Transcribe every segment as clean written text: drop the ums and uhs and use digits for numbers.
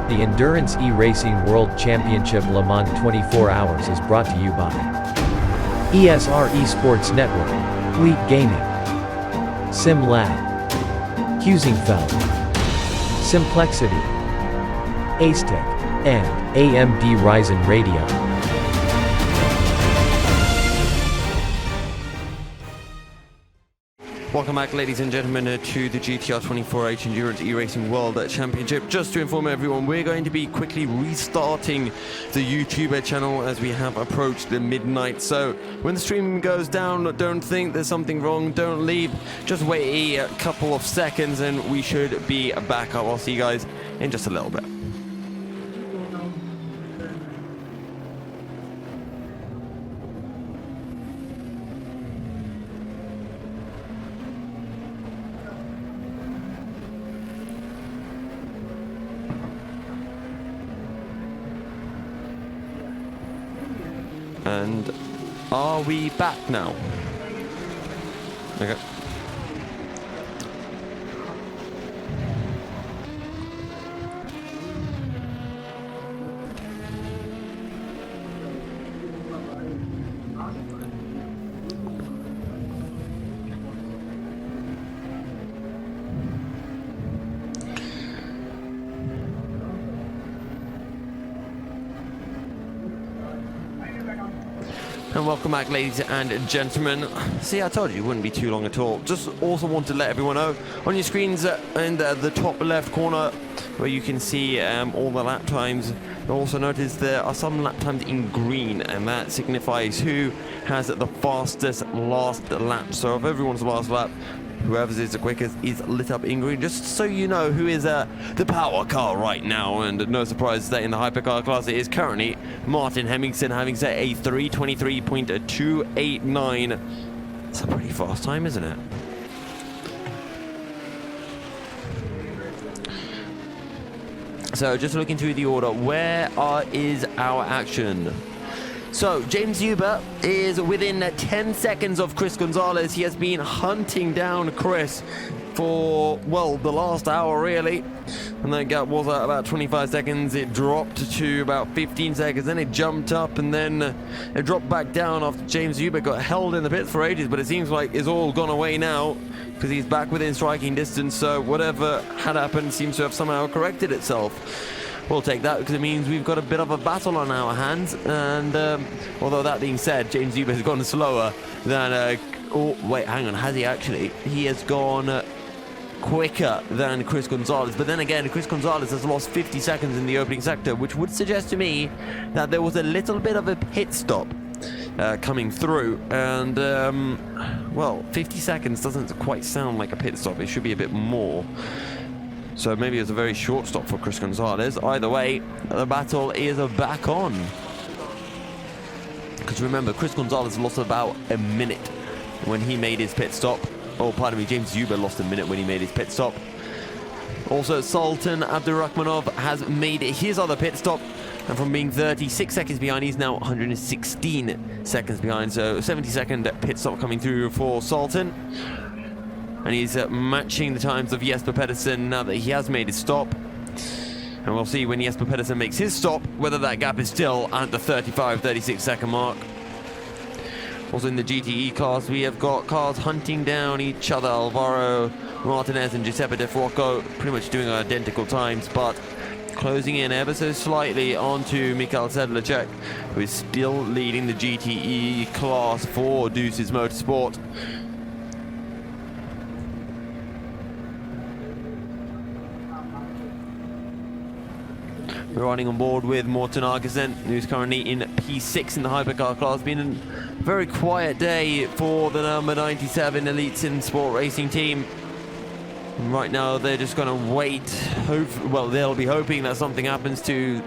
The Endurance E-Racing World Championship Le Mans 24 Hours is brought to you by ESR Esports Network, Leap Gaming, Sim Lab, Husingfeld, Simplexity, Acetech, and AMD Ryzen Radio. Welcome back, ladies and gentlemen, to the GTR 24H Endurance E-Racing World Championship. Just to inform everyone, we're going to be quickly restarting the YouTube channel as we have approached the midnight. So when the stream goes down, don't think there's something wrong, don't leave. Just wait a couple of seconds and we should be back up. I'll see you guys in just a little bit. And are we back now? Okay. And welcome back, ladies and gentlemen. See, I told you it wouldn't be too long at all. Just also want to let everyone know, on your screens in the top left corner where you can see all the lap times, you'll also notice there are some lap times in green, and that signifies who has the fastest last lap. So of everyone's last lap, whoever's is the quickest is lit up in green, just so you know who is the power car right now. And no surprise that in the hypercar class it is currently Martin Hemmingsen, having set a 3:23.289. It's a pretty fast time, isn't it? So just looking through the order, where is our action? So, James Huber is within 10 seconds of Chris Gonzalez. He has been hunting down Chris for, well, the last hour, really. And that gap was at about 25 seconds. It dropped to about 15 seconds. Then it jumped up, and then it dropped back down after James Huber got held in the pits for ages. But it seems like it's all gone away now, because he's back within striking distance. So, whatever had happened seems to have somehow corrected itself. We'll take that because it means we've got a bit of a battle on our hands. And although that being said, James Huber has gone slower than... oh, wait, hang on. Has he actually? He has gone quicker than Chris Gonzalez. But then again, Chris Gonzalez has lost 50 seconds in the opening sector, which would suggest to me that there was a little bit of a pit stop coming through. And, well, 50 seconds doesn't quite sound like a pit stop. It should be a bit more. So maybe it's a very short stop for Chris Gonzalez. Either way, the battle is back on. Because remember, Chris Gonzalez lost about a minute when he made his pit stop. Oh, pardon me, James Huber lost a minute when he made his pit stop. Also, Sultan Abdurrahmanov has made his other pit stop. And from being 36 seconds behind, he's now 116 seconds behind. So 70-second pit stop coming through for Sultan. And he's matching the times of Jesper Pedersen now that he has made his stop. And we'll see when Jesper Pedersen makes his stop, whether that gap is still at the 35-36 second mark. Also in the GTE class, we have got cars hunting down each other. Alvaro Martinez and Giuseppe De Fuoco pretty much doing identical times, but closing in ever so slightly onto Mikhail Sedlacek, who is still leading the GTE class for Deuces Motorsport. We're riding on board with Morten Argesen, who's currently in P6 in the hypercar class. Been a very quiet day for the number 97 Elite Sim Sport Racing team. And right now they're just going to wait. Well, they'll be hoping that something happens to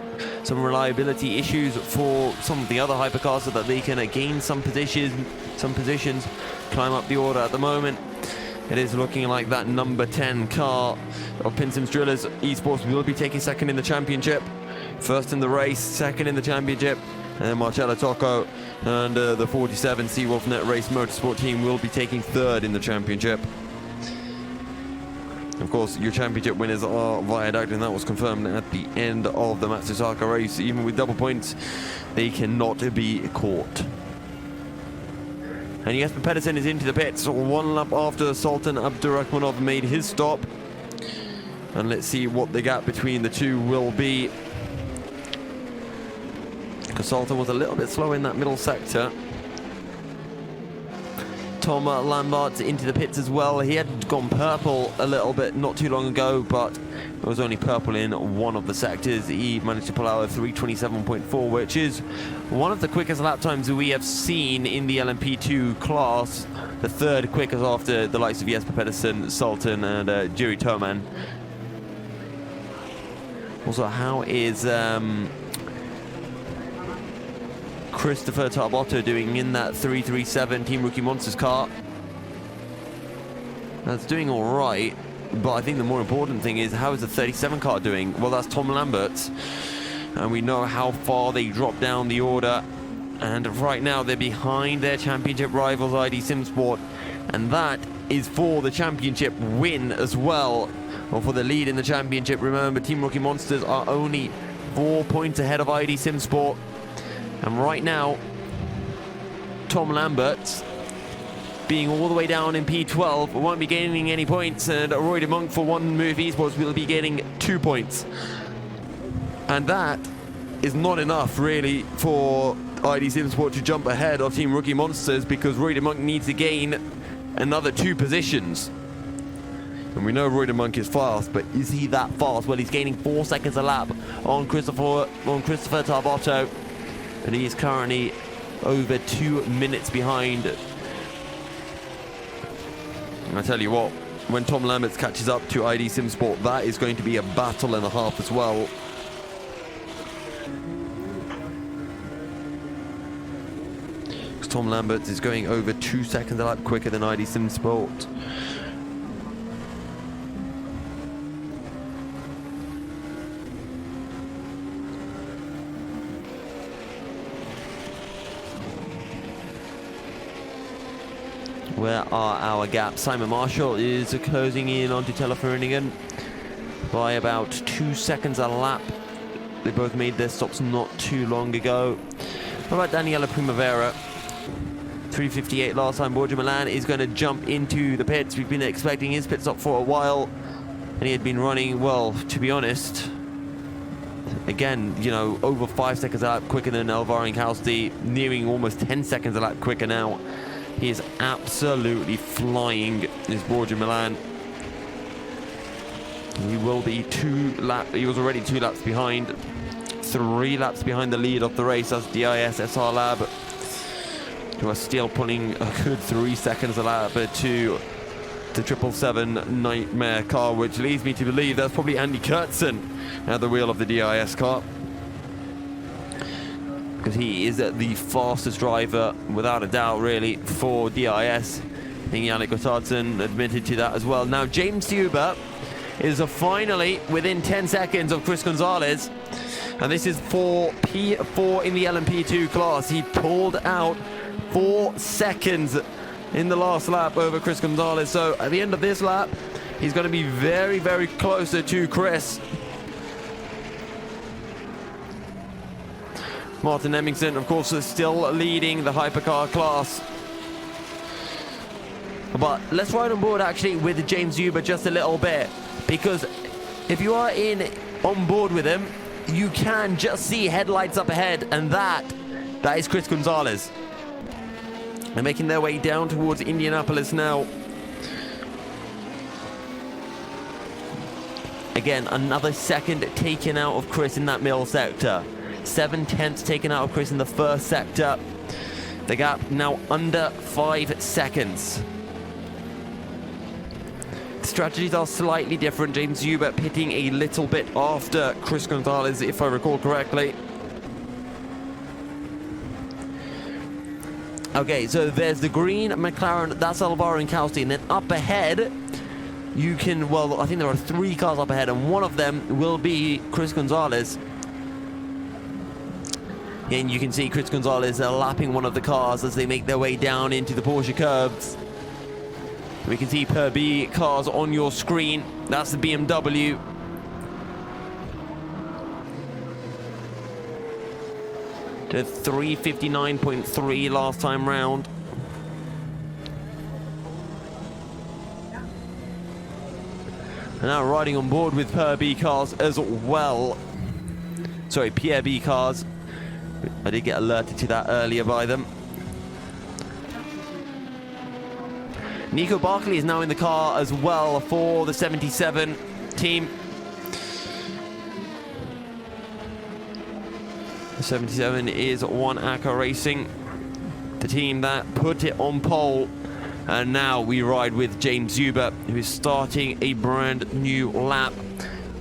some reliability issues for some of the other hypercars so that they can gain some positions, climb up the order. At the moment, it is looking like that number 10 car of Pinsim Drillers Esports will be taking second in the championship. First in the race, second in the championship. And then Marcello Tocco and the 47 Seawolf Net Race Motorsport team will be taking third in the championship. Of course, your championship winners are viaduct, and that was confirmed at the end of the Matsusaka race. Even with double points, they cannot be caught. And Jesper Pedersen is into the pits, one lap after Sultan Abdurrahmanov made his stop. And let's see what the gap between the two will be. Because Sultan was a little bit slow in that middle sector. Tom Lambert's into the pits as well. He had gone purple a little bit not too long ago, but it was only purple in one of the sectors. He managed to pull out a 3:27.4, which is one of the quickest lap times we have seen in the LMP2 class. The third quickest after the likes of Jesper Pedersen, Sultan, and Jiri Toman. Also, how is Christopher Tarbotto doing in that 337 Team Rookie Monsters car? That's doing all right, but I think the more important thing is, how is the 37 car doing? Well, that's Tom Lambert's, and we know how far they dropped down the order, and right now they're behind their championship rivals Idos Motorsport, and that is for the championship win as well, or for the lead in the championship. Remember, Team Rookie Monsters are only 4 points ahead of Idos Motorsport. And right now, Tom Lambert, being all the way down in P12, won't be gaining any points, and Roy de Monk for One Move Esports will be gaining 2 points. And that is not enough, really, for Idos Motorsport to jump ahead of Team Rookie Monsters, because Roy de Monk needs to gain another 2 positions. And we know Roy de Monk is fast, but is he that fast? Well, he's gaining 4 seconds a lap on Christopher Tarbotto. And he is currently over 2 minutes behind. And I tell you what, when Tom Lamberts catches up to Idos Motorsport, that is going to be a battle and a half as well. Because Tom Lamberts is going over 2 seconds a lap quicker than Idos Motorsport. Where are our gaps? Simon Marshall is closing in onto Teleferinningen by about 2 seconds a lap. They both made their stops not too long ago. What about Daniela Primavera? 3:58 last time. Borja Milan is going to jump into the pits. We've been expecting his pit stop for a while, and he had been running, well, to be honest, again, you know, over 5 seconds a lap quicker than Elvar Inkausti, nearing almost 10 seconds a lap quicker now. He is absolutely flying, is Borja Milan. He will be he was already 2 laps behind. 3 laps behind the lead of the race as DIS SR Lab, who are still pulling a good 3 seconds a lap to the 777 Nightmare car, which leads me to believe that's probably Andy Kurtzen at the wheel of the DIS car, because he is the fastest driver, without a doubt, really, for DIS. I think Yannick Gottardsen admitted to that as well. Now, James Huber is finally within 10 seconds of Chris Gonzalez, and this is for P4 in the LMP2 class. He pulled out 4 seconds in the last lap over Chris Gonzalez, so at the end of this lap, he's going to be very, very closer to Chris. Martin Emmington, of course, is still leading the hypercar class. But let's ride on board, actually, with James Huber just a little bit, because if you are on board with him, you can just see headlights up ahead, and that is Chris Gonzalez. They're making their way down towards Indianapolis now. Again, another second taken out of Chris in that middle sector. 7/10 taken out of Chris in the first sector. The gap now under 5 seconds. The strategies are slightly different. James Huber pitting a little bit after Chris Gonzalez, if I recall correctly. Okay, so there's the green McLaren, that's Alvaro Inkausti, and then up ahead, you can, well, I think there are 3 cars up ahead, and one of them will be Chris Gonzalez. And you can see Chris Gonzalez lapping one of the cars as they make their way down into the Porsche curbs. We can see per B cars on your screen. That's the BMW. To 359.3 last time round. And now riding on board with per B cars as well. Sorry, Pierre B cars. I did get alerted to that earlier by them. Nico Barkley is now in the car as well for the 77 team. The 77 is One Aka Racing, the team that put it on pole. And now we ride with James Zuber, who is starting a brand new lap.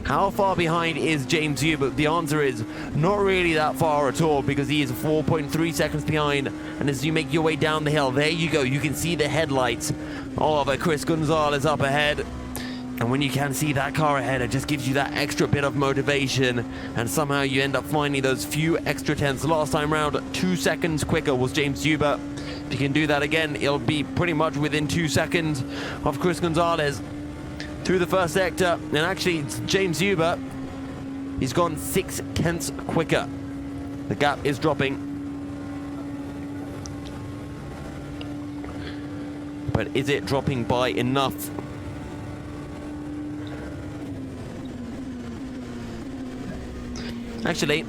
How far behind is James Zuber? The answer is not really that far at all, because he is 4.3 seconds behind. And as you make your way down the hill, there you go, you can see the headlights of Chris Gonzalez up ahead. And when you can see that car ahead, it just gives you that extra bit of motivation, and somehow you end up finding those few extra tenths. Last time round, 2 seconds quicker was James Zuber. If you can do that again, it'll be pretty much within 2 seconds of Chris Gonzalez through the first sector. And actually, it's James Zuber. He's gone 6 tenths quicker. The gap is dropping. But is it dropping by enough? Actually,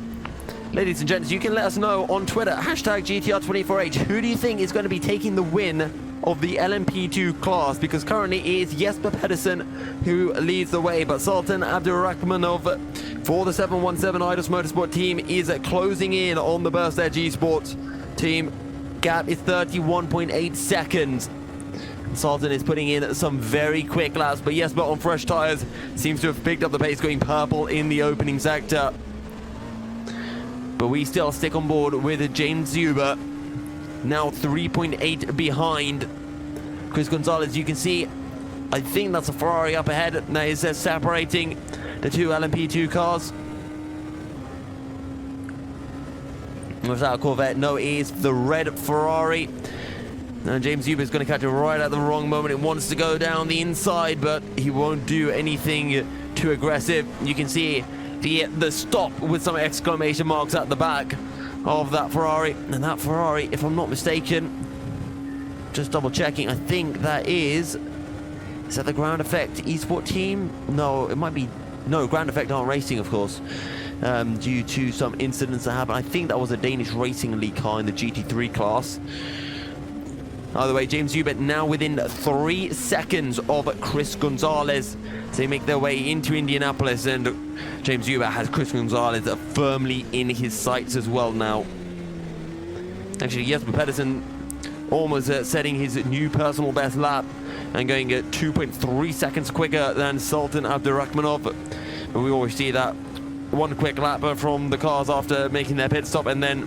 ladies and gents, you can let us know on Twitter, hashtag GTR24H, who do you think is going to be taking the win of the LMP2 class? Because currently it is Jesper Pedersen who leads the way, but Sultan Abdurrahmanov for the 717 Idos Motorsport team is closing in on the Burst Edge Esports team. Gap is 31.8 seconds. Sultan is putting in some very quick laps, but Jesper on fresh tyres seems to have picked up the pace, going purple in the opening sector. But we still stick on board with James Zuber, now 3.8 behind Chris Gonzalez. You can see, I think that's a Ferrari up ahead that is separating the two LMP2 cars. Was that a Corvette? No, it is the red Ferrari. And James Zuber is going to catch it right at the wrong moment. It wants to go down the inside, but he won't do anything too aggressive. You can see the stop with some exclamation marks at the back of that Ferrari. And that Ferrari, if I'm not mistaken, just double checking, I think that is that the Ground Effect Esport team? No, it might be, no, Ground Effect aren't racing, of course, due to some incidents that happened. I think that was a Danish Racing League car in the GT3 class. Either way, James Zuber now within 3 seconds of Chris Gonzalez. So they make their way into Indianapolis, and James Zuber has Chris Gonzalez firmly in his sights as well now. Actually, Jesper Pedersen almost setting his new personal best lap and going at 2.3 seconds quicker than Sultan Abdurrahmanov. But we always see that one quick lap from the cars after making their pit stop, and then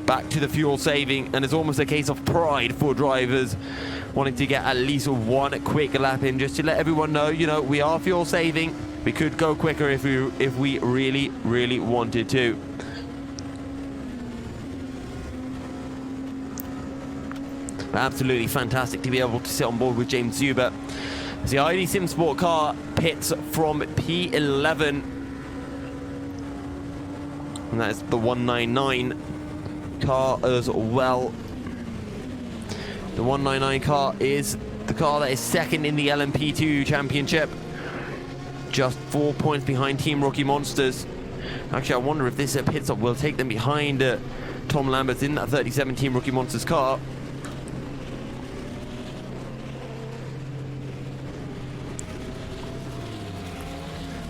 back to the fuel saving. And it's almost a case of pride for drivers wanting to get at least one quick lap in, just to let everyone know, you know, we are fuel saving. We could go quicker if we really wanted to. Absolutely fantastic to be able to sit on board with James Zuber. As the ID Sim Sport car pits from P11, and that is the 199 car as well. The 199 car is the car that is second in the LMP2 championship, just 4 points behind Team Rocky Monsters. Actually, I wonder if this pit stop will take them behind Tom Lambert in that 37 Team Rocky Monsters car.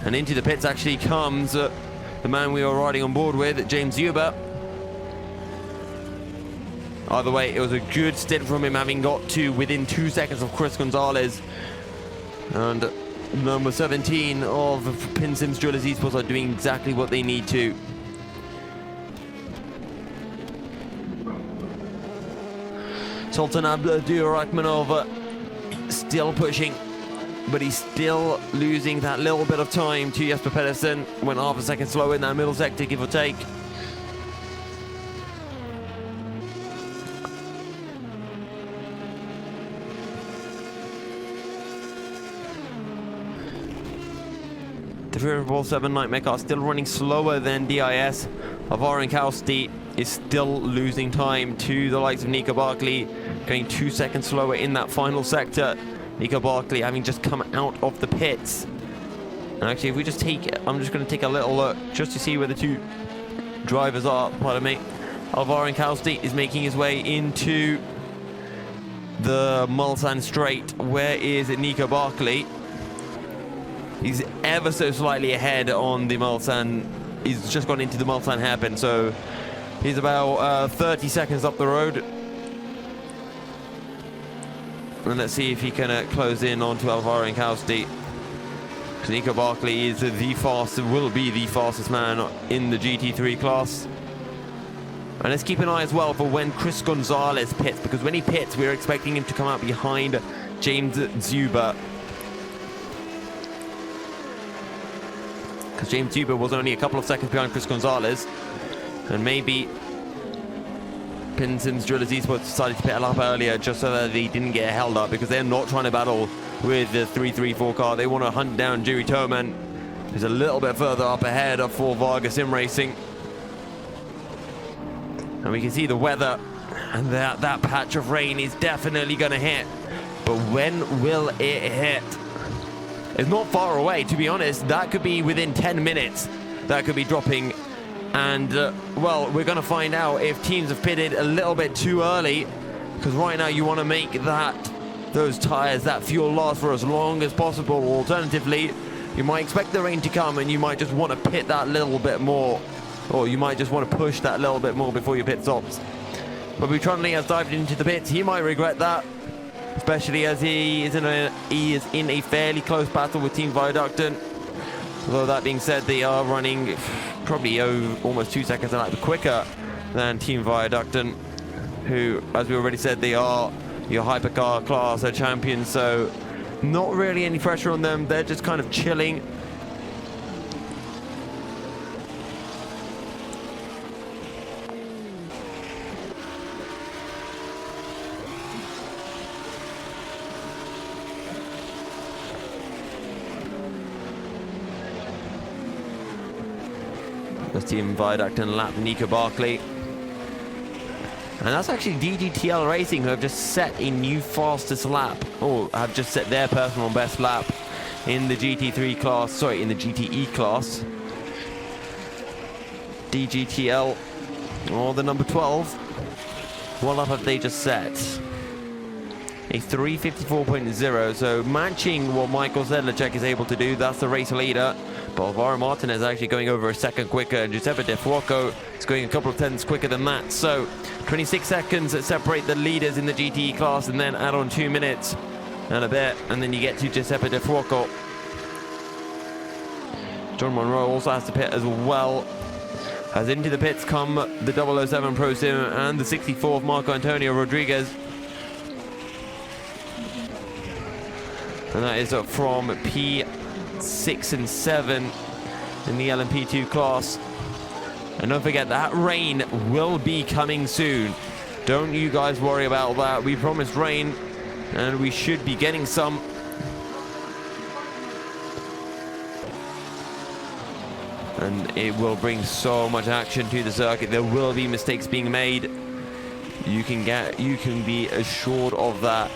And into the pits actually comes the man we were riding on board with, James Zuber. Either way, it was a good stint from him, having got to within 2 seconds of Chris Gonzalez. And number 17 of Pinsim Drillers Esports are doing exactly what they need to. Sultan Abdurrahmanov still pushing, but he's still losing that little bit of time to Jesper Pedersen. Went half a second slow in that middle sector, give or take. The 347 Nightmare car still running slower than DIS. Avarankowski is still losing time to the likes of Nico Barkley, going 2 seconds slower in that final sector. Nico Barkley having just come out of the pits. And actually, if we just take, I'm just going to take a little look just to see where the two drivers are. Pardon me. Avarankowski is making his way into the Mulsanne straight. Where is Nico Barkley? He's ever so slightly ahead on the Mulsanne. He's just gone into the Mulsanne hairpin, so he's about 30 seconds up the road. And let's see if he can close in onto Avarankowski. Nico Barkley is the fastest, will be the fastest man in the GT3 class. And let's keep an eye as well for when Chris Gonzalez pits, because when he pits, we're expecting him to come out behind James Zuber. Because James Zuber was only a couple of seconds behind Chris Gonzalez. And maybe Pinsim Drillers Esports decided to pit a lap earlier just so that they didn't get held up, because they're not trying to battle with the 334 car. They want to hunt down Jerry Toman, who's a little bit further up ahead for Varga Sim Racing. And we can see the weather, and that patch of rain is definitely going to hit. But when will it hit? It's not far away, to be honest. That could be within 10 minutes. That could be dropping. And, well, we're going to find out if teams have pitted a little bit too early. Because right now you want to make those tires, that fuel last for as long as possible. Alternatively, you might expect the rain to come and you might just want to pit that little bit more. Or you might just want to push that little bit more before your pit stops. But Butronley has dived into the pits. He might regret that. Especially as he is in a fairly close battle with Team Viaducton. Although that being said, they are running probably almost 2 seconds a lap quicker than Team Viaducton, who, as we already said, they are your hypercar class champions, so not really any pressure on them. They're just kind of chilling. That's Team Viaducton lap Nico Barkley. And that's actually DGTL Racing, who have just set a new fastest lap, or have just set their personal best lap in the GT3 class, sorry, in the GTE class. DGTL, or the number 12. What lap have they just set? A 354.0, so matching what Michael Sedlacek is able to do. That's the race leader. But Alvaro Martinez actually going over a second quicker, and Giuseppe De Fuoco is going a couple of tenths quicker than that. So 26 seconds that separate the leaders in the GTE class, and then add on 2 minutes and a bit, and then you get to Giuseppe De Fuoco. John Monroe also has to pit as well. As into the pits come the 007 Pro Sim and the 64th Marco Antonio Rodriguez. And that is from P6 and 7 in the LMP2 class. And don't forget, that rain will be coming soon. Don't you guys worry about that. We promised rain, and we should be getting some. And it will bring so much action to the circuit. There will be mistakes being made. You can be assured of that.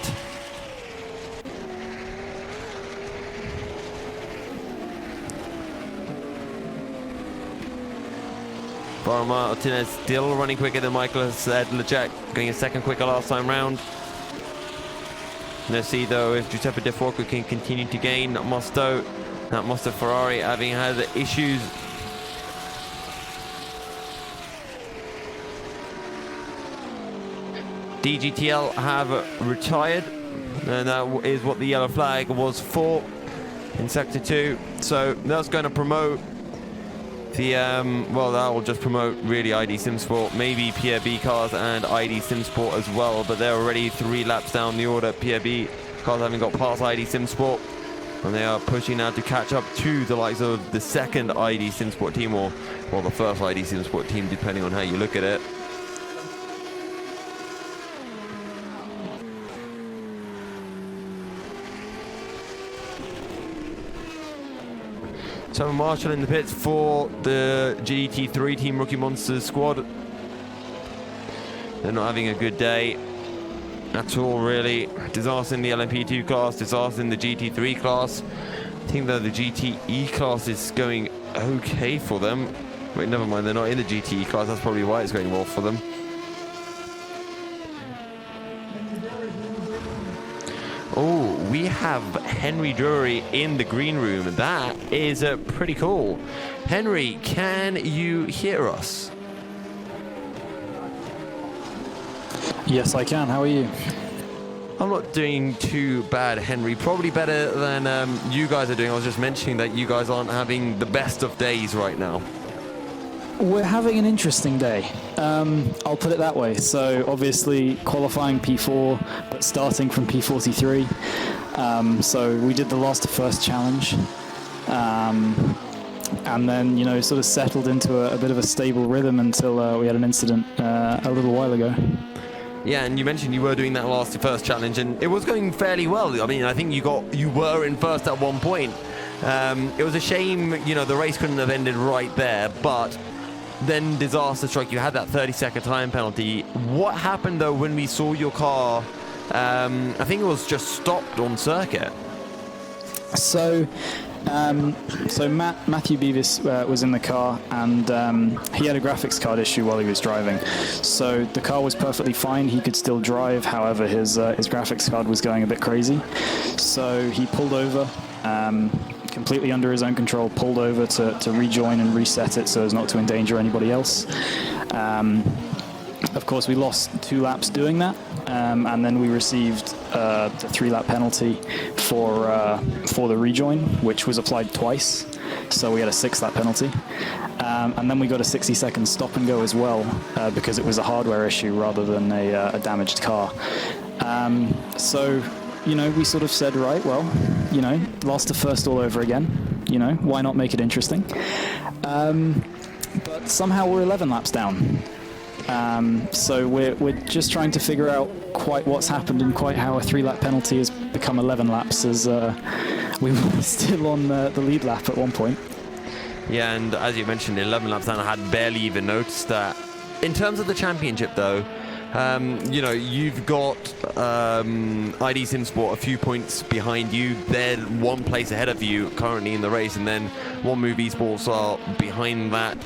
Alvaro Martinez still running quicker than Michael Sedlacek, going a second quicker last time round. Let's see though if Giuseppe De Fuoco can continue to gain. That Mosto Ferrari having had issues. DGTL have retired, and that is what the yellow flag was for in Sector 2. So that's going to promote the, well, that will just promote really ID SimSport, maybe PRB cars and ID SimSport as well, but they're already 3 laps down the order. PRB cars haven't got past ID SimSport, and they are pushing now to catch up to the likes of the second ID SimSport team, or the first ID SimSport team, depending on how you look at it. So Marshall in the pits for the GT3 Team Rookie Monsters squad. They're not having a good day at all, really. Disaster in the LMP2 class, disaster in the GT3 class. I think that the GTE class is going okay for them. Wait, never mind, they're not in the GTE class. That's probably why it's going well for them. Oh, we have Henry Drury in the green room. That is pretty cool. Henry, can you hear us? Yes, I can. How are you? I'm not doing too bad, Henry. Probably better than you guys are doing. I was just mentioning that you guys aren't having the best of days right now. We're having an interesting day. I'll put it that way. So obviously qualifying P4, but starting from P43. So we did the last to first challenge. And then, you know, sort of settled into a bit of a stable rhythm until we had an incident a little while ago. Yeah, and you mentioned you were doing that last to first challenge, and it was going fairly well. I mean, I think you were in first at one point. It was a shame, you know, the race couldn't have ended right there, but then disaster struck. You had that 30-second time penalty. What happened though when we saw your car? I think it was just stopped on circuit. So Matthew Beavis was in the car, and he had a graphics card issue while he was driving. So the car was perfectly fine. He could still drive. However, his graphics card was going a bit crazy. So he pulled over, completely under his own control, pulled over to rejoin and reset it so as not to endanger anybody else. Of course, we lost 2 laps doing that, and then we received the 3-lap penalty for the rejoin, which was applied twice. So we had a 6-lap penalty, and then we got a 60-second stop and go as well, because it was a hardware issue rather than a damaged car. So, you know, we sort of said, right, well, you know, lost to first all over again. You know, why not make it interesting? But somehow we're 11 laps down. So we're just trying to figure out quite what's happened and quite how a 3-lap penalty has become 11 laps, as we were still on the lead lap at one point. Yeah, and as you mentioned, 11 laps down, I had barely even noticed that. In terms of the championship, though, you know, you've got Idos Motorsport a few points behind you. They're 1 place ahead of you currently in the race, and then One Move Esports are behind that.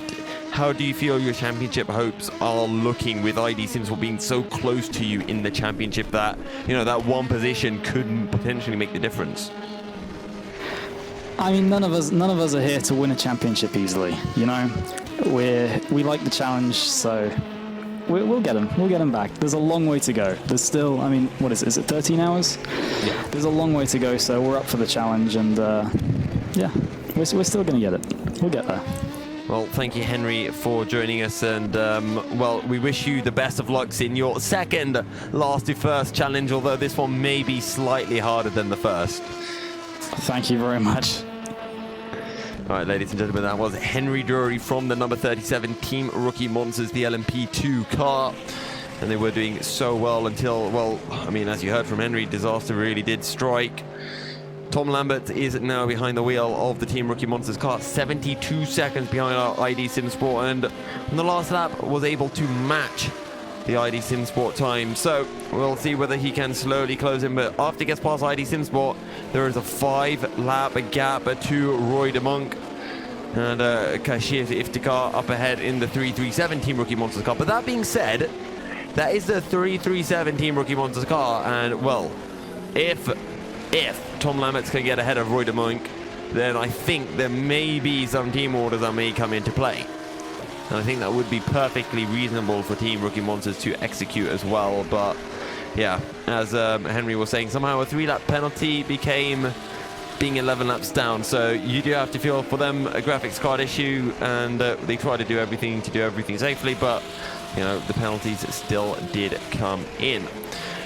How do you feel your championship hopes are looking with Idos Motorsport being so close to you in the championship that, you know, that 1 position could potentially make the difference? I mean, none of us are here to win a championship easily. You know, we like the challenge, so we'll get them. We'll get them back. There's a long way to go. There's still, I mean, what is it? Is it 13 hours? Yeah. There's a long way to go, so we're up for the challenge, and yeah, we're still going to get it. We'll get there. Well, thank you, Henry, for joining us, and well, we wish you the best of lucks in your second last to first challenge, although this one may be slightly harder than the first. Thank you very much. All right, ladies and gentlemen, that was Henry Drury from the number 37 Team Rookie Monsters, the LMP2 car. And they were doing so well until, well, I mean, as you heard from Henry, disaster really did strike. Tom Lambert is now behind the wheel of the Team Rookie Monsters car, 72 seconds behind our Idos Motorsport, and on the last lap was able to match the Idos Motorsport time. So we'll see whether he can slowly close him, but after he gets past Idos Motorsport, there is a 5-lap gap to Roy de Monk and Kashif Iftikhar up ahead in the 337 Team Rookie Monsters car. But that being said, that is the 337 Team Rookie Monsters car, and well, if Tom Lambert can get ahead of Roy de Monk, then I think there may be some team orders that may come into play. And I think that would be perfectly reasonable for Team Rookie Monsters to execute as well. But yeah, as Henry was saying, somehow a 3-lap penalty became being 11 laps down. So you do have to feel for them a graphics card issue, and they try to do everything safely, but you know, the penalties still did come in.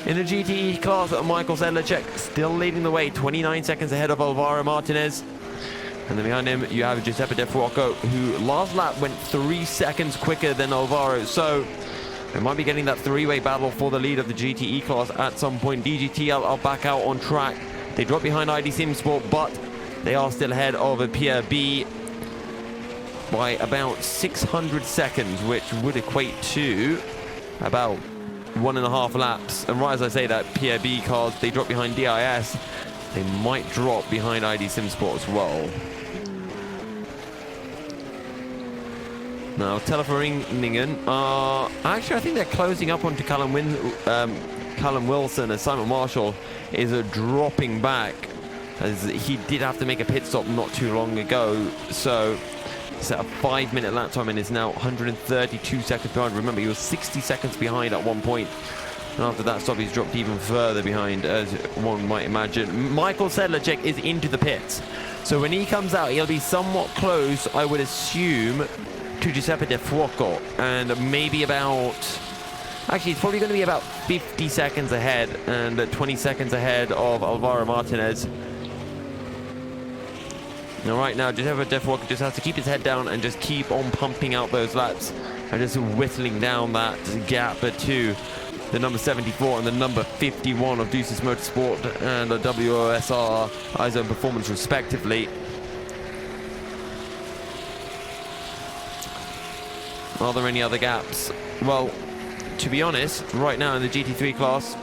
In the GTE class, Michael Sedlacek still leading the way, 29 seconds ahead of Alvaro Martinez. And then behind him, you have Giuseppe De Fuoco, who last lap went 3 seconds quicker than Alvaro. So they might be getting that 3-way battle for the lead of the GTE class at some point. DGTL are back out on track. They drop behind Idos Motorsport, but They are still ahead of Pierre B by about 600 seconds, which would equate to about 1.5 laps. And right as I say that, Pierre B cars, they drop behind DIS. They might drop behind ID SimSport as well. Now, Teleforingen actually, I think they're closing up onto Callum Wilson, as Simon Marshall is dropping back, as he did have to make a pit stop not too long ago. So set a 5-minute lap time and is now 132 seconds behind. Remember, he was 60 seconds behind at one point. And after that stop, he's dropped even further behind, as one might imagine. Michael Sedlacek is into the pits. So when he comes out, he'll be somewhat close, I would assume, to Giuseppe De Fuoco. And maybe about... Actually, it's probably going to be about 50 seconds ahead and 20 seconds ahead of Alvaro Martinez. Now, right now, Giuseppe De Fuoco just has to keep his head down and just keep on pumping out those laps and just whittling down that gap to the number 74 and the number 51 of Deuces Motorsport and the WOSR ISO Performance, respectively. Are there any other gaps? Well, to be honest, right now in the GT3 class,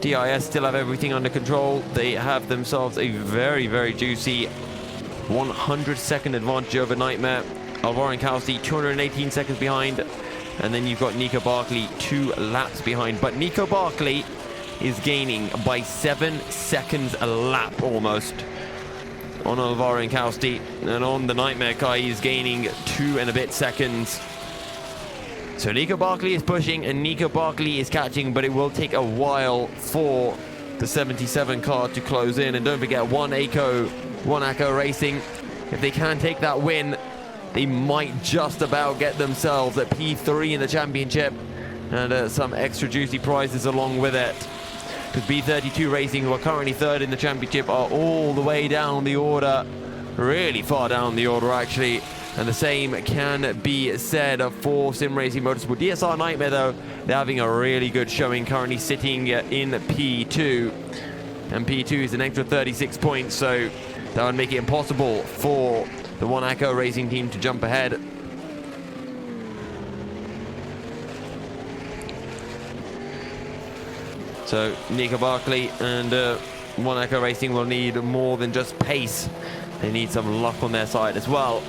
DIS still have everything under control. They have themselves a very, very juicy 100-second advantage over Nightmare. Alvaro Incausti 218 seconds behind. And then you've got Nico Barkley 2 laps behind. But Nico Barkley is gaining by 7 seconds a lap almost on Alvaro Incausti. And on the Nightmare car, he's gaining 2 and a bit seconds. So Nico Barkley is pushing and Nico Barkley is catching, but it will take a while for the 77 car to close in. And don't forget, One Acco Racing, if they can take that win, they might just about get themselves a P3 in the championship and some extra juicy prizes along with it. Because B32 Racing, who are currently 3rd in the championship, are all the way down the order, really far down the order actually. And the same can be said for Sim Racing Motorsport. DSR Nightmare, though, they're having a really good showing, currently sitting in P2. And P2 is an extra 36 points, so that would make it impossible for the One Acco Racing team to jump ahead. So Nico Barkley and One Acco Racing will need more than just pace. They need some luck on their side as well.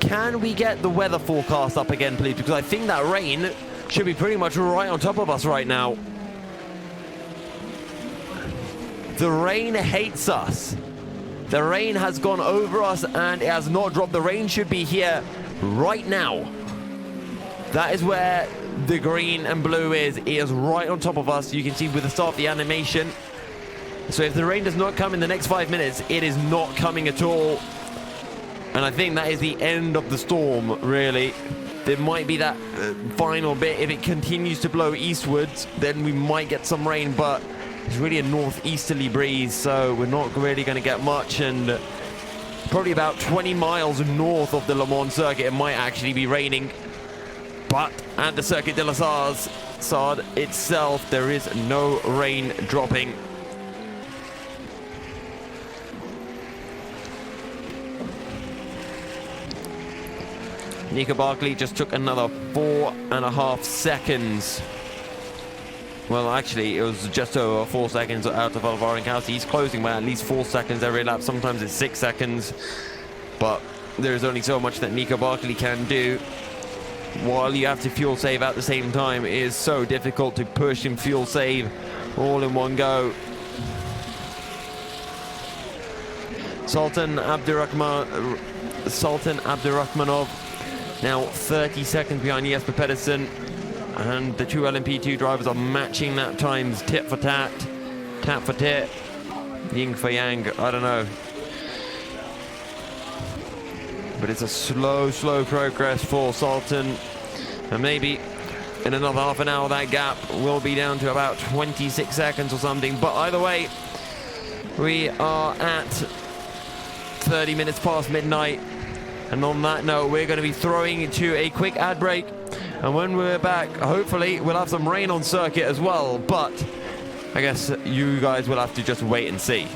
Can we get the weather forecast up again, please? Because I think that rain should be pretty much right on top of us right now. The rain hates us. The rain has gone over us and it has not dropped. The rain should be here right now. That is where the green and blue is. It is right on top of us. You can see with the start of the animation. So if the rain does not come in the next 5 minutes, it is not coming at all. And I think that is the end of the storm, really. There might be that final bit. If it continues to blow eastwards, then we might get some rain, but it's really a northeasterly breeze, so we're not really going to get much. And probably about 20 miles north of the Le Mans circuit, it might actually be raining. But at the Circuit de la Sarthe itself, there is no rain dropping. Nico Barkley just took another 4.5 seconds. Well, actually, it was just over 4 seconds out of Alvaro Incausti. He's closing by at least 4 seconds every lap. Sometimes it's 6 seconds. But there's only so much that Nico Barkley can do. While you have to fuel save at the same time, it is so difficult to push and fuel save all in one go. Sultan Abdurrahmanov now 30 seconds behind Jesper Pedersen, and the two LMP2 drivers are matching that times tit for tat, tat for tit, yin for yang, I don't know. But it's a slow progress for Sultan, and maybe in another half an hour that gap will be down to about 26 seconds or something. But either way, we are at 30 minutes past midnight. And on that note, we're going to be throwing into a quick ad break. And when we're back, hopefully we'll have some rain on circuit as well. But I guess you guys will have to just wait and see.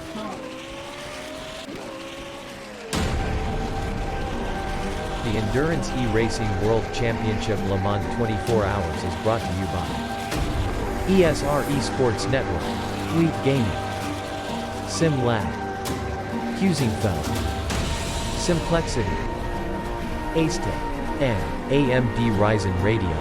The Endurance E-Racing World Championship Le Mans 24 Hours is brought to you by ESR Esports Network, Elite Gaming, Sim Lab, Pinsim, Simplexity, Acetech, and AMD Ryzen Radio.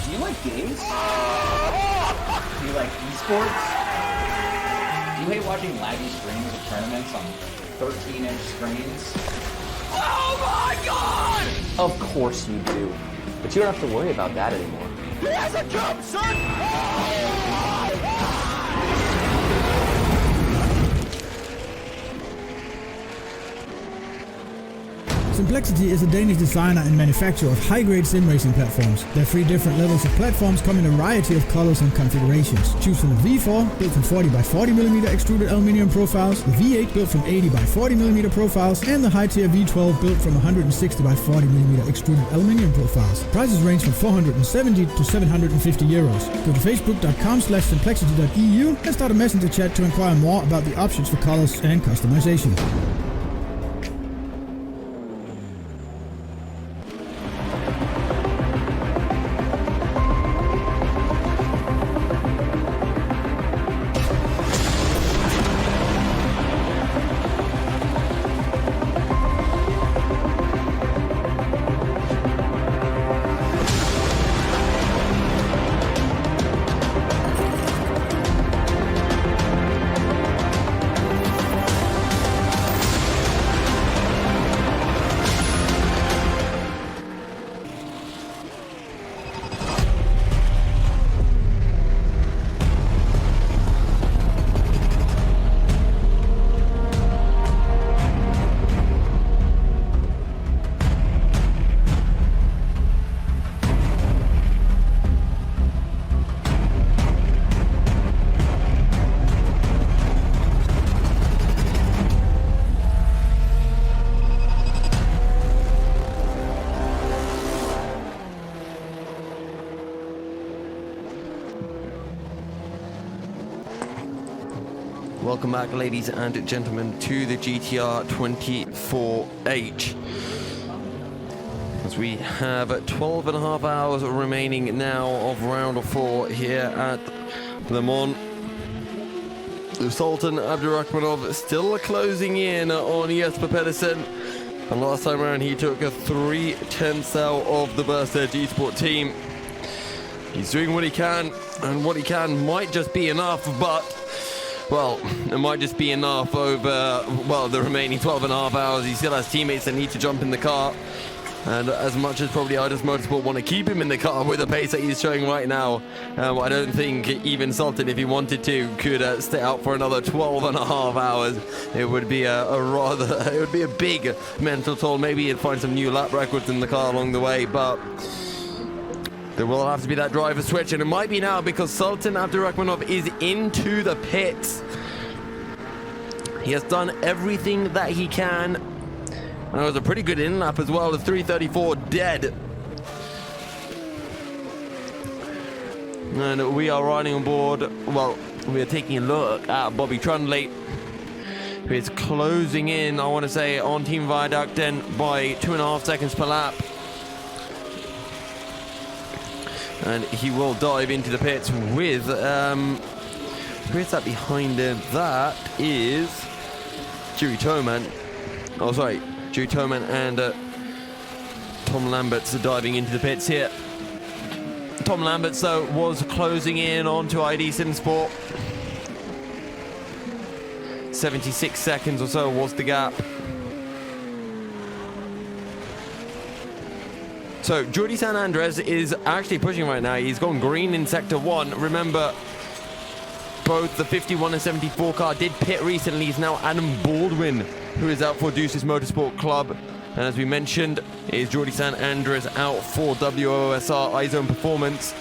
Do you like games? Do you like esports? Do you hate watching laggy streams of tournaments on 13-inch screens? Oh my God! Of course you do. But you don't have to worry about that anymore. He has a jump, son! Simplexity is a Danish designer and manufacturer of high-grade sim racing platforms. Their 3 different levels of platforms come in a variety of colors and configurations. Choose from the V4, built from 40 by 40mm extruded aluminium profiles, the V8 built from 80 by 40mm profiles, and the high-tier V12 built from 160 by 40mm extruded aluminium profiles. Prices range from 470 to 750 euros. Go to facebook.com/simplexity.eu and start a messenger chat to inquire more about the options for colors and customization. Welcome back, ladies and gentlemen, to the GTR 24H. As we have 12 and a half hours remaining now of round 4 here at Le Mans. Sultan Abdurakhmanov still closing in on Jesper Pedersen. And last time around he took a 3/10 out of the Burst Edge Esports team. He's doing what he can, and what he can might just be enough, but well, it might just be enough over, well, the remaining 12 and a half hours. He still has teammates that need to jump in the car. And as much as probably Idos Motorsport want to keep him in the car with the pace that he's showing right now, I don't think even Sultan, if he wanted to, could stay out for another 12 and a half hours. It would be it would be a big mental toll. Maybe he'd find some new lap records in the car along the way, but there will have to be that driver switch, and it might be now because Sultan Abdurakhmanov is into the pits. He has done everything that he can. And it was a pretty good in-lap as well, the 334 dead. And we are riding on board, well, we are taking a look at Bobby Trundley, who is closing in, I want to say, on Team Viaduct 10 by 2.5 seconds per lap. And he will dive into the pits with, who is that behind him? That is Jiri Toman. Oh, sorry. Jiri Toman and Tom Lamberts are diving into the pits here. Tom Lamberts, though, was closing in onto Idos Motorsport. 76 seconds or so was the gap. So Jordi San Andres is actually pushing right now. He's gone green in Sector 1. Remember, both the 51 and 74 car did pit recently. It's now Adam Baldwin who is out for Deuces Motorsport Club. And as we mentioned, is Jordi San Andres out for WOSR iZone Performance.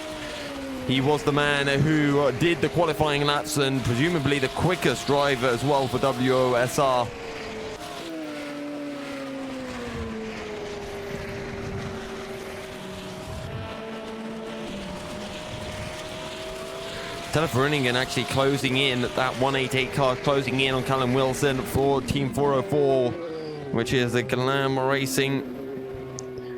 He was the man who did the qualifying laps and presumably the quickest driver as well for WOSR. Teleferringen actually closing in, that 188 car closing in on Callum Wilson for Team 404, which is a Glam Racing.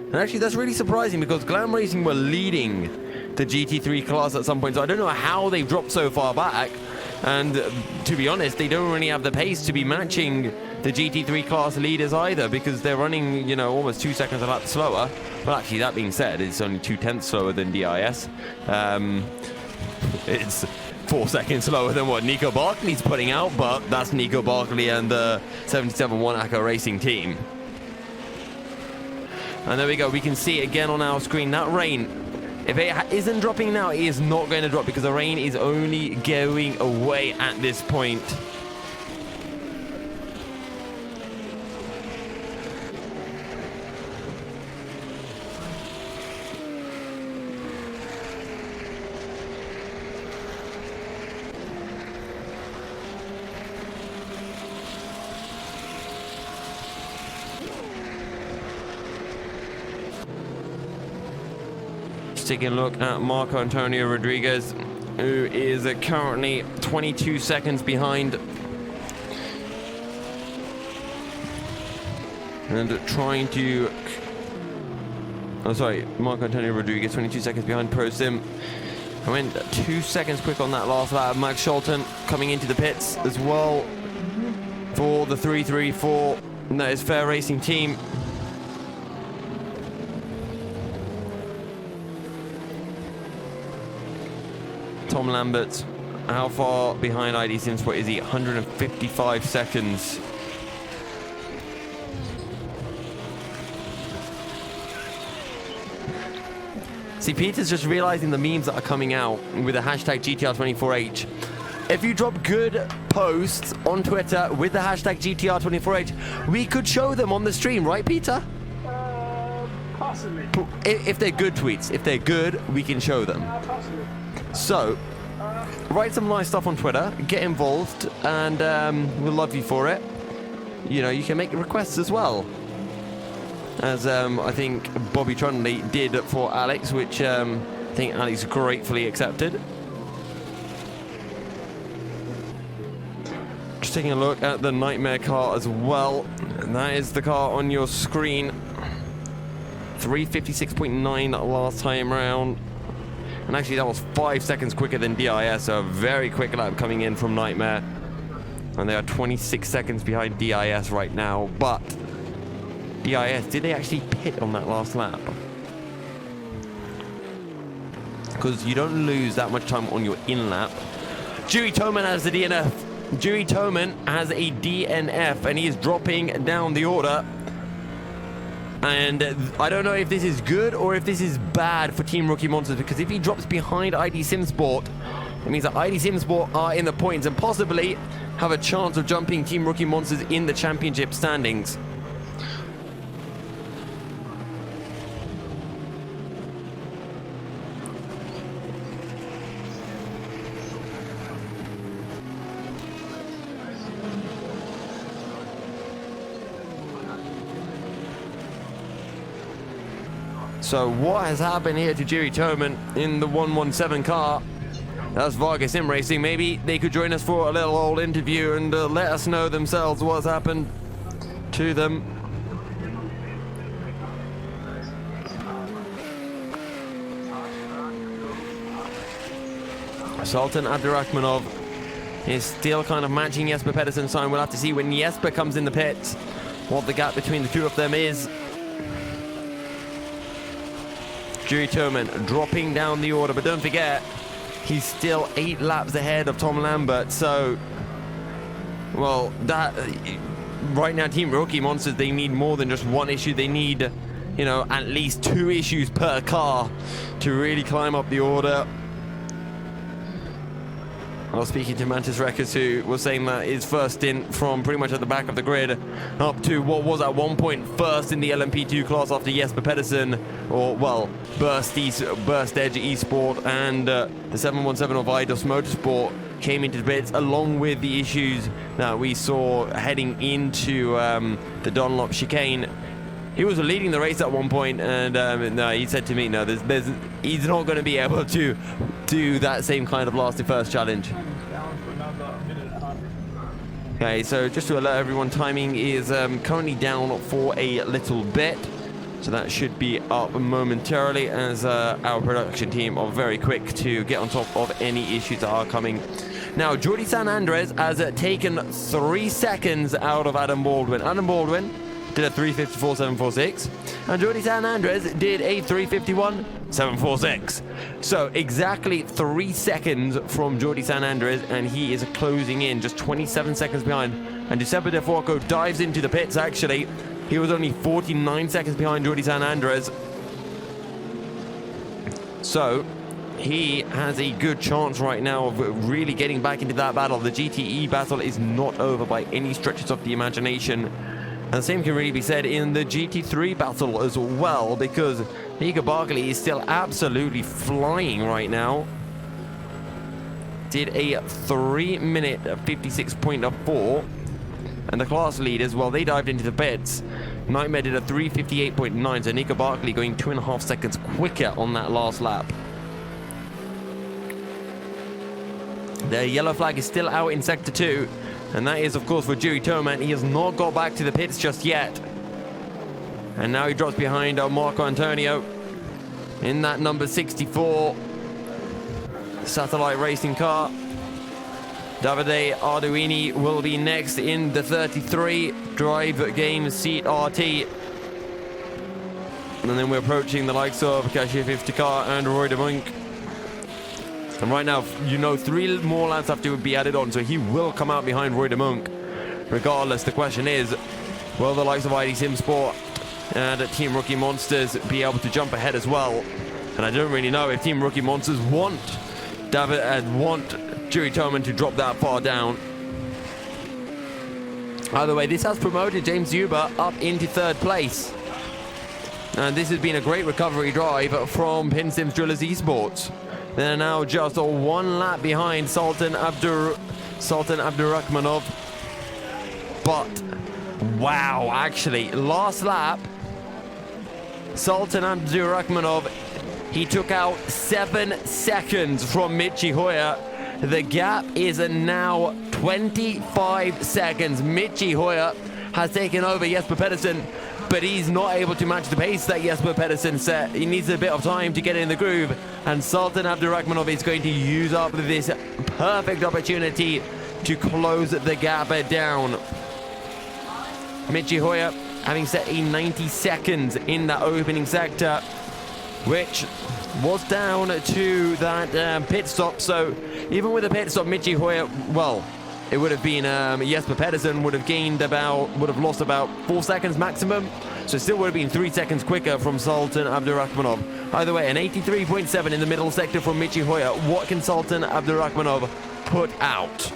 And actually that's really surprising because Glam Racing were leading the GT3 class at some point, so I don't know how they've dropped so far back. And to be honest, they don't really have the pace to be matching the GT3 class leaders either, because they're running, you know, almost 2 seconds a lap slower. But actually, that being said, it's only 0.2 slower than DIS. It's 4 seconds slower than what Nico Barkley's putting out, but that's Nico Barkley and the 77 Wanaka Racing team. And there we go, we can see again on our screen that rain. If it isn't dropping now, it is not going to drop because the rain is only going away at this point. Taking a look at Marco Antonio Rodriguez, who is currently 22 seconds behind and trying to Marco Antonio Rodriguez 22 seconds behind Pro Sim. I went 2 seconds quick on that last lap. Max Scholten coming into the pits as well for the 334, and that is Fair Racing team. Tom Lambert, how far behind ID Simsport is he? 155 seconds. See, Peter's just realizing the memes that are coming out with the hashtag GTR24H. If you drop good posts on Twitter with the hashtag GTR24H, we could show them on the stream, right, Peter? Possibly. If they're good tweets, if they're good, we can show them. Possibly. So, write some nice stuff on Twitter, get involved, and we'll love you for it. You know, you can make requests as well. As I think Bobby Trundley did for Alex, which I think Alex gratefully accepted. Just taking a look at the Nightmare car as well. And that is the car on your screen. 3:56.9 last time round. And actually that was 5 seconds quicker than DIS, so a very quick lap coming in from Nightmare. And they are 26 seconds behind DIS right now, but DIS, did they actually pit on that last lap? Because you don't lose that much time on your in-lap. Dewey Toman has the DNF. Dewey Toman has a DNF, and he is dropping down the order. And I don't know if this is good or if this is bad for Team Rookie Monsters, because if he drops behind ID Simsport, it means that ID Simsport are in the points and possibly have a chance of jumping Team Rookie Monsters in the championship standings. So what has happened here to Jerry Toman in the 117 car? That's Vargas Sim Racing. Maybe they could join us for a little old interview and let us know themselves what's happened to them. Sultan Abdurrahmanov is still kind of matching Jesper Pedersen's time. We'll have to see when Jesper comes in the pit what the gap between the two of them is. Jerry Toman dropping down the order, but don't forget, he's still 8 laps ahead of Tom Lambert. So, well, that right now, Team Rookie Monsters, they need more than just one issue. They need, you know, at least 2 issues per car to really climb up the order. I was speaking to Mantis Records, who was saying that his first stint from pretty much at the back of the grid up to what was at one point first in the LMP2 class after Jesper Pedersen, or, well, Burst Edge Esports and the 717 of Idos Motorsport came into the pits, along with the issues that we saw heading into the Dunlop chicane. he was leading the race at one point, and no, he said to me, no, he's not going to be able to do that same kind of lasting first challenge. Okay, so just to alert everyone, timing is currently down for a little bit. So that should be up momentarily, as our production team are very quick to get on top of any issues that are coming. Now, Jordi San Andres has taken 3 seconds out of Adam Baldwin. Adam Baldwin did a 3:54.746, and Jordi San Andres did a 3:51.746. So exactly 3 seconds from Jordi San Andres, and he is closing in just 27 seconds behind. And Giuseppe De Forco dives into the pits, actually. He was only 49 seconds behind Jordi San Andres. So he has a good chance right now of really getting back into that battle. The GTE battle is not over by any stretches of the imagination. And the same can really be said in the GT3 battle as well, because Nico Barkley is still absolutely flying right now. Did a 3-minute 56.4. And the class leaders, well, they dived into the pits. Nightmare did a 3:58.9, so Nico Barkley going 2.5 seconds quicker on that last lap. The yellow flag is still out in Sector 2, and that is, of course, for Jiri Toman. He has not got back to the pits just yet. And now he drops behind Marco Antonio in that number 64 satellite racing car. Davide Arduini will be next in the 33 Drive Game Seat RT. And then we're approaching the likes of Kashif Iftikhar and Roy de Monk. And right now, you know, 3 more laps have to be added on, so he will come out behind Roy de Monk. Regardless, the question is, will the likes of ID Sim Sport and Team Rookie Monsters be able to jump ahead as well? And I don't really know if Team Rookie Monsters want Jiri Toman to drop that far down. Either way, this has promoted James Zuber up into 3rd place. And this has been a great recovery drive from Pinsim Drillers Esports. They're now just 1 lap behind Sultan Abdurrahmanov. But, wow, actually, last lap, Sultan Abdurrahmanov, he took out 7 seconds from Michi-Hoyer. The gap is now 25 seconds. Michi-Hoyer has taken over Jesper Pedersen, but he's not able to match the pace that Jesper Pedersen set. He needs a bit of time to get in the groove, and Sultan Abdurrahmanov is going to use up this perfect opportunity to close the gap down. Michi-Hoyer having set a 90 seconds in that opening sector, which was down to that pit stop. So even with a pit stop, Michi-Hoyer, well, it would have been Jesper Pedersen would have lost about 4 seconds maximum. So it still would have been 3 seconds quicker from Sultan Abdurrahmanov. Either way, an 83.7 in the middle sector from Michi-Hoyer. What can Sultan Abdurrahmanov put out?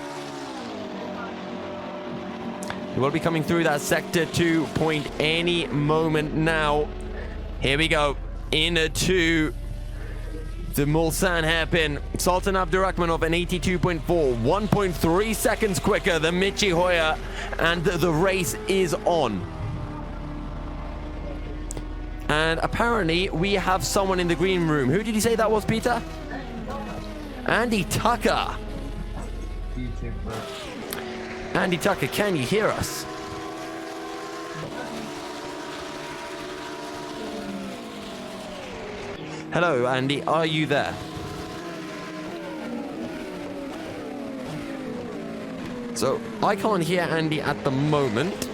He will be coming through that sector 2 point any moment now. Here we go. Into the Mulsanne hairpin. Sultan Abdurrahmanov an 82.4, 1.3 seconds quicker than Michi-Hoyer, and the race is on. And apparently we have someone in the green room. Who did you say that was, Peter? Andy Tucker. Andy Tucker, can you hear us? Hello, Andy, are you there? So, I can't hear Andy at the moment.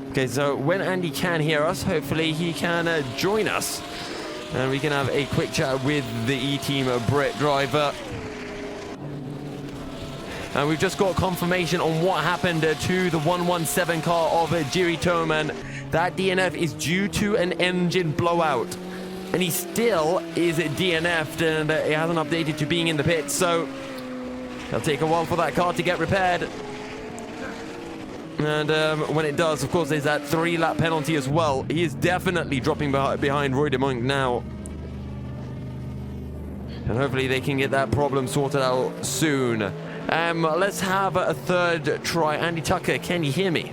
Okay, so when Andy can hear us, hopefully he can join us. And we can have a quick chat with the E-Team Brit driver. And we've just got confirmation on what happened to the 117 car of Jiri Toman. That DNF is due to an engine blowout. And he still is DNF'd, and it hasn't updated to being in the pits. So it'll take a while for that car to get repaired. And when it does, of course, there's that 3-lap penalty as well. He is definitely dropping behind Roy de Monk now. And hopefully they can get that problem sorted out soon. Let's have a third try. Andy Tucker, can you hear me?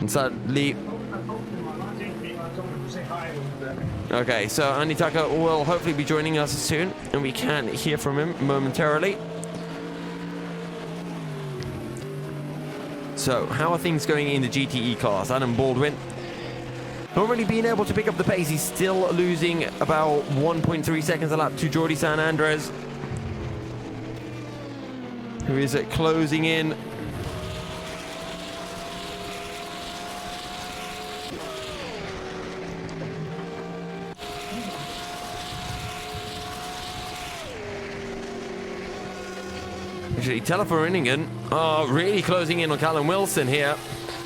And sadly, okay, so Andy Tucker will hopefully be joining us soon, and we can hear from him momentarily. So, how are things going in the GTE class? Adam Baldwin not really being able to pick up the pace. He's still losing about 1.3 seconds a lap to Jordi San Andres, who is closing in. Actually, Teleforeningen are really closing in on Callum Wilson here.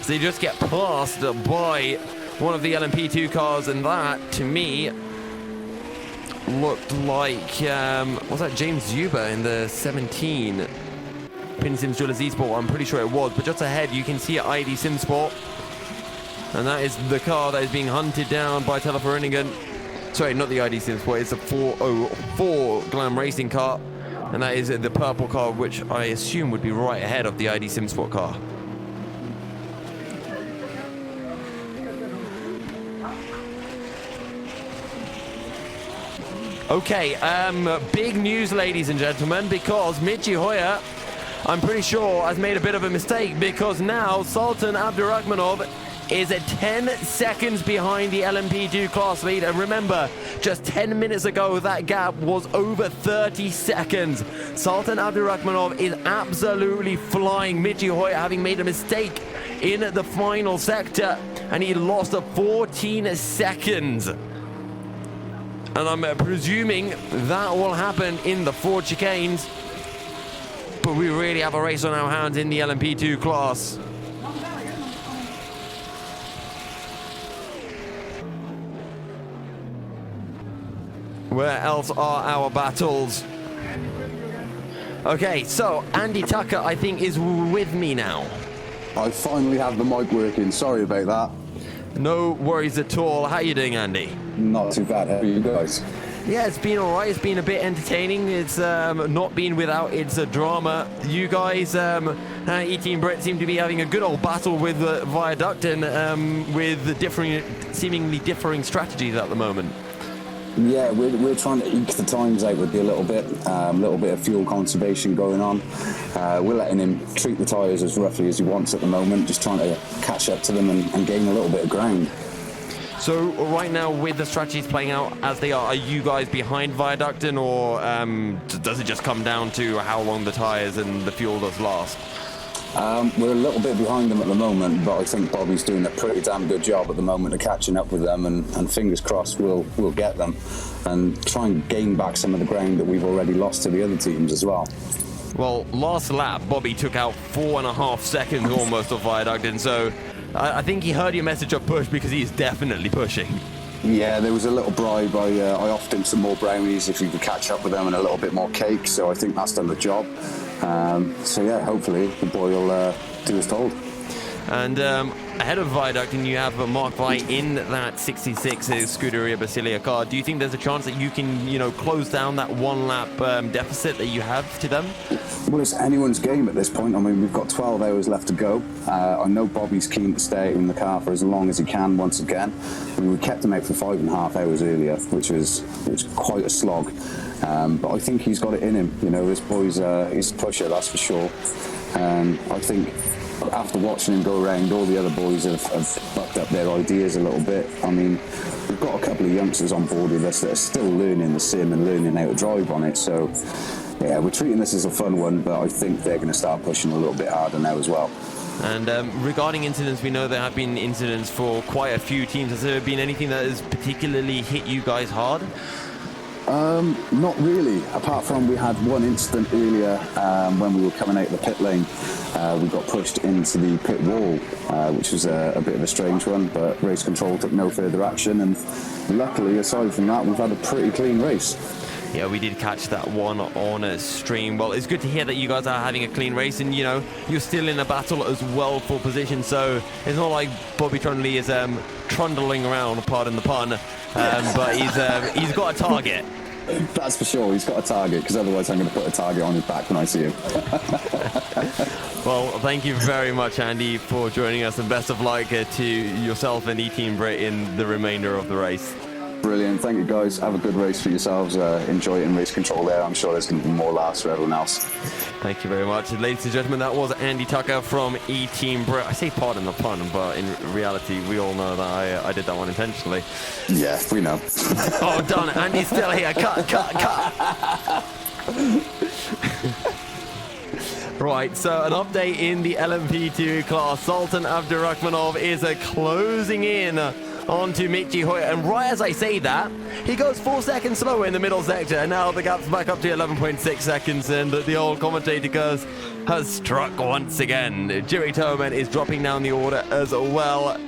So they just get passed by one of the LMP2 cars, and that, to me, looked like, was that James Zuber in the 17 Pinsim Drillers Esports? I'm pretty sure it was, but just ahead you can see ID Simsport, and that is the car that is being hunted down by Teleforeningen. Sorry, not the ID Simsport, it's a 404 Glam Racing car, and that is the purple car, which I assume would be right ahead of the ID Simsport car. Okay, big news, ladies and gentlemen, because Bin-Suhayl, I'm pretty sure, has made a bit of a mistake, because now Sultan Abdurakhmanov is at 10 seconds behind the LMP2 class lead. And remember, just 10 minutes ago, that gap was over 30 seconds. Sultan Abdurakhmanov is absolutely flying. Bin-Suhayl having made a mistake in the final sector, and he lost 14 seconds. And I'm presuming that will happen in the Ford chicanes. But we really have a race on our hands in the LMP2 class. Where else are our battles? Okay, so Andy Tucker, I think, is with me now. I finally have the mic working. Sorry about that. No worries at all. How are you doing, Andy? Not too bad. How are you guys? Yeah, it's been all right. It's been a bit entertaining. It's not been without its drama. You guys, E-Team Brit, seem to be having a good old battle with Viaduct, and with seemingly differing strategies at the moment. Yeah, we're trying to eke the times out with a little bit of fuel conservation going on. We're letting him treat the tyres as roughly as he wants at the moment, just trying to catch up to them and gain a little bit of ground. So right now, with the strategies playing out as they are you guys behind Viaductin, or does it just come down to how long the tyres and the fuel does last? We're a little bit behind them at the moment, but I think Bobby's doing a pretty damn good job at the moment of catching up with them, and fingers crossed we'll get them and try and gain back some of the ground that we've already lost to the other teams as well. Well, last lap, Bobby took out 4.5 seconds almost of Viaductin, so I think he heard your message of push, because he's definitely pushing. Yeah, there was a little bribe. I offered him some more brownies if he could catch up with them, and a little bit more cake, so I think that's done the job. So yeah, hopefully the boy will do as told. And ahead of Viaductin, you have Mark Vi in that 66 Scuderia Basilia car. Do you think there's a chance that you can, close down that one lap deficit that you have to them? Well, it's anyone's game at this point. I mean, we've got 12 hours left to go. I know Bobby's keen to stay in the car for as long as he can once again. I mean, we kept him out for 5.5 hours earlier, which was quite a slog. But I think he's got it in him. This boy's he's a pusher, that's for sure. I think after watching him go around, all the other boys have bucked up their ideas a little bit. I mean, we've got a couple of youngsters on board with us that are still learning the sim and learning how to drive on it. So, yeah, we're treating this as a fun one, but I think they're going to start pushing a little bit harder now as well. And regarding incidents, we know there have been incidents for quite a few teams. Has there been anything that has particularly hit you guys hard? Not really, apart from we had one incident earlier when we were coming out of the pit lane. We got pushed into the pit wall, which was a bit of a strange one, but race control took no further action, and luckily, aside from that, we've had a pretty clean race. Yeah, we did catch that one on a stream. Well, it's good to hear that you guys are having a clean race, and you're still in a battle as well for position, so it's not like Bobby Trundley is trundling around, pardon the pun, but he's got a target. That's for sure, he's got a target, because otherwise I'm going to put a target on his back when I see him. Well, thank you very much, Andy, for joining us, and best of luck to yourself and E-Team Brit in the remainder of the race. Brilliant. Thank you, guys. Have a good race for yourselves. Enjoy it in race control there. I'm sure there's going to be more laughs for everyone else. Thank you very much. Ladies and gentlemen, that was Andy Tucker from E-Team Brit. I say pardon the pun, but in reality, we all know that I did that one intentionally. Yeah, we know. Oh, done. Andy's still here. Cut. Right, so an update in the LMP2 class. Sultan Abdurakhmanov is closing in onto Bin-Suhayl, and right as I say that, he goes 4 seconds slower in the middle sector, and now the gap's back up to 11.6 seconds, and the old commentator goes, has struck once again. Jerry Toman is dropping down the order as well.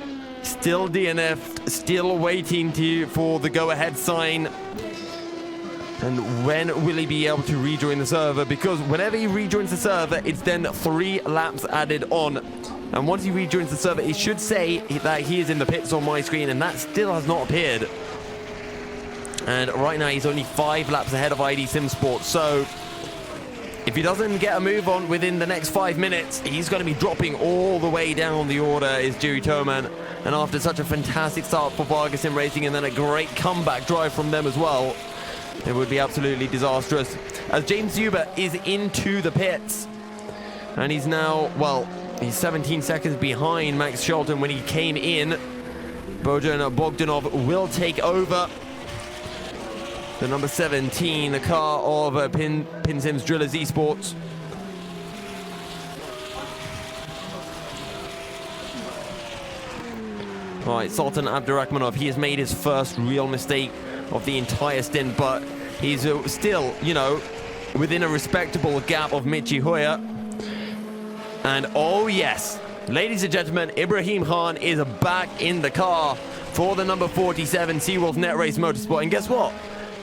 Still DNF'd, still waiting for the go-ahead sign. And when will he be able to rejoin the server? Because whenever he rejoins the server, it's then 3 laps added on. And once he rejoins the server, it should say that he is in the pits on my screen, and that still has not appeared. And right now, he's only 5 laps ahead of ID SimSport. So if he doesn't get a move on within the next 5 minutes, he's going to be dropping all the way down the order, is Jerry Toman. And after such a fantastic start for Vargas Sim Racing, and then a great comeback drive from them as well, it would be absolutely disastrous. As James Zuber is into the pits, and he's now, well, he's 17 seconds behind Max Shelton when he came in. Bojan Bogdanov will take over the number 17, the car of Pinsim Drillers Esports. All right, Sultan Abdurakhmanov, he has made his first real mistake of the entire stint, but he's still, you know, within a respectable gap of Bin-Suhayl. And oh yes, ladies and gentlemen, Ibrahim Khan is back in the car for the number 47 Seawolf Net Race Motorsport. And guess what?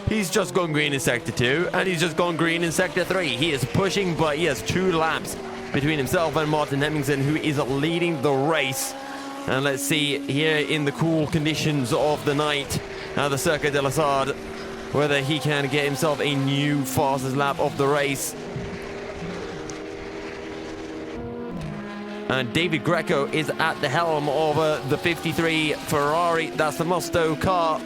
He's just gone green in Sector 2, and he's just gone green in Sector 3. He is pushing, but he has 2 laps between himself and Martin Hemmingsen, who is leading the race. And let's see here in the cool conditions of the night, the Circuit de la Sarde, whether he can get himself a new fastest lap of the race. And David Greco is at the helm of the 53 Ferrari. That's the Musto car.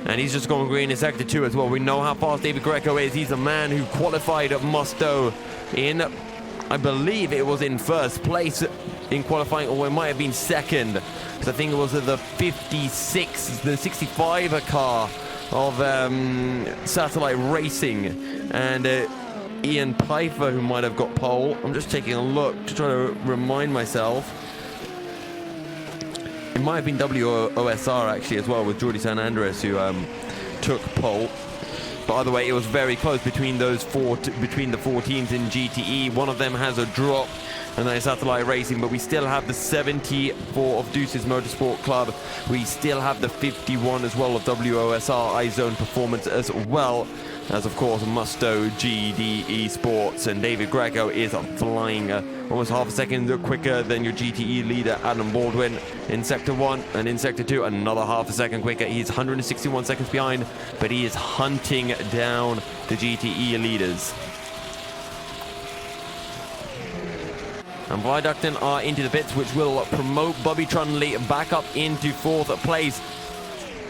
And he's just gone green in Sector 2 as well. We know how fast David Greco is. He's a man who qualified at Musto in, I believe it was in first place in qualifying, or it might have been second. So I think it was the 56, the 65 car of Satellite Racing. And Ian Pfeiffer, who might have got pole. I'm just taking a look to try to remind myself. It might have been WOSR actually as well, with Jordi San Andres, who took pole. But either way, it was very close between those between the 4 teams in GTE. One of them has a drop, and that is Satellite Racing, but we still have the 74 of Deuces Motorsport Club. We still have the 51 as well of WOSR iZone Performance as well as, of course, Musto GD Esports. And David Greco is flying almost half a second quicker than your GTE leader Adam Baldwin in Sector 1, and in Sector 2 another half a second quicker. He's 161 seconds behind, but he is hunting down the GTE leaders. And Viaducton are into the pits, which will promote Bobby Trunley back up into 4th place.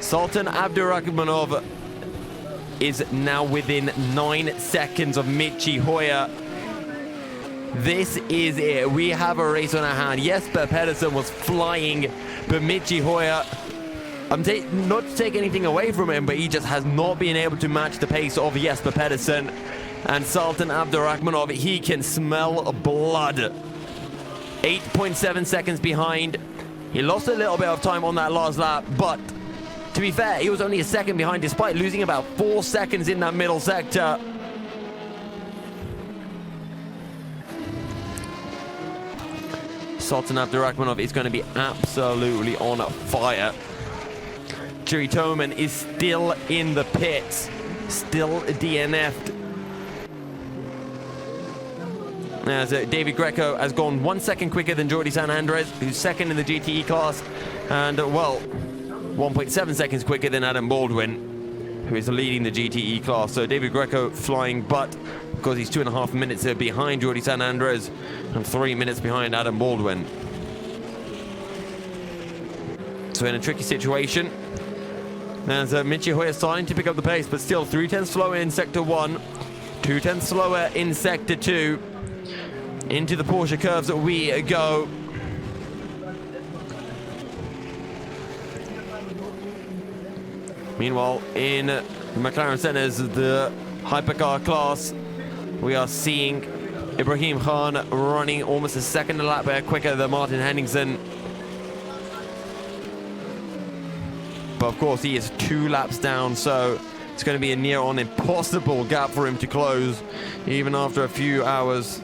Sultan Abdurakhmanov is now within 9 seconds of Bin-Suhayl. This is it. We have a race on our hand. Jesper Pedersen was flying, but Bin-Suhayl, I'm not to take anything away from him, but he just has not been able to match the pace of Jesper Pedersen. And Sultan Abdurakhmanov, he can smell blood. 8.7 seconds behind. He lost a little bit of time on that last lap, but to be fair, he was only a second behind despite losing about 4 seconds in that middle sector. Sultan Abdurakhmanov is going to be absolutely on fire. Jerry Toman is still in the pits, still DNF'd. As David Greco has gone 1 second quicker than Jordi San Andres, who's second in the GTE class, and well, 1.7 seconds quicker than Adam Baldwin, who is leading the GTE class. So David Greco flying butt because he's 2.5 minutes behind Jordi San Andres and 3 minutes behind Adam Baldwin. So in a tricky situation. As Bin-Suhayl starting to pick up the pace, but still 3/10 slower in Sector 1, 2/10 slower in Sector 2. Into the Porsche curves that we go. Meanwhile, in the McLaren Centers, the hypercar class, we are seeing Ibrahim Khan running almost a second a lap quicker than Martin Henningsen. But of course, he is 2 laps down, so it's going to be a near on impossible gap for him to close, even after a few hours.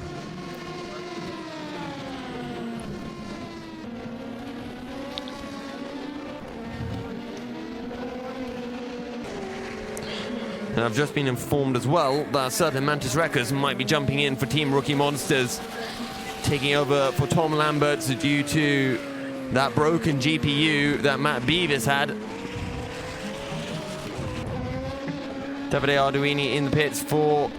And I've just been informed as well that certain Mantis Wreckers might be jumping in for Team Rookie Monsters, taking over for Tom Lamberts due to that broken GPU that Matt Beavis had. Davide Arduini in the pits for...